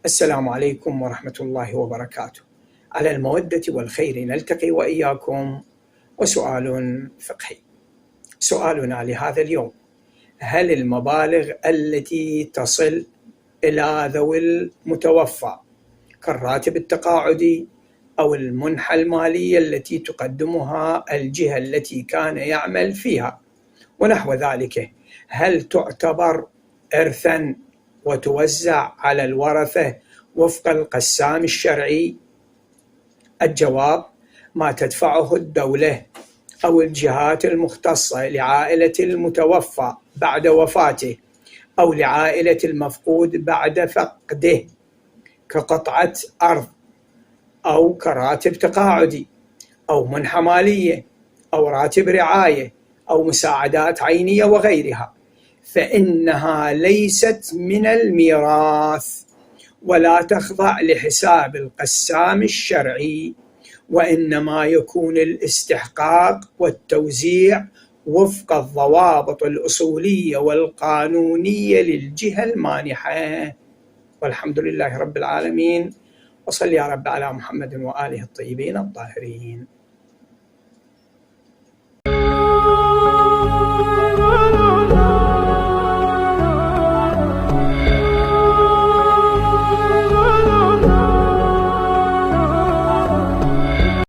السلام عليكم ورحمة الله وبركاته. على المودة والخير نلتقي وإياكم، وسؤال فقهي. سؤالنا لهذا اليوم: هل المبالغ التي تصل إلى ذوي المتوفى كالراتب التقاعدي أو المنحة المالية التي تقدمها الجهة التي كان يعمل فيها ونحو ذلك، هل تعتبر إرثاً وتوزع على الورثة وفق القسام الشرعي؟ الجواب: ما تدفعه الدولة أو الجهات المختصة لعائلة المتوفى بعد وفاته أو لعائلة المفقود بعد فقده كقطعة أرض أو كراتب تقاعدي أو منحة مالية أو راتب رعاية أو مساعدات عينية وغيرها، فإنها ليست من الميراث ولا تخضع لحساب القسام الشرعي، وإنما يكون الاستحقاق والتوزيع وفق الضوابط الأصولية والقانونية للجهة المانحة. والحمد لله رب العالمين، وصل يا رب على محمد وآله الطيبين الطاهرين.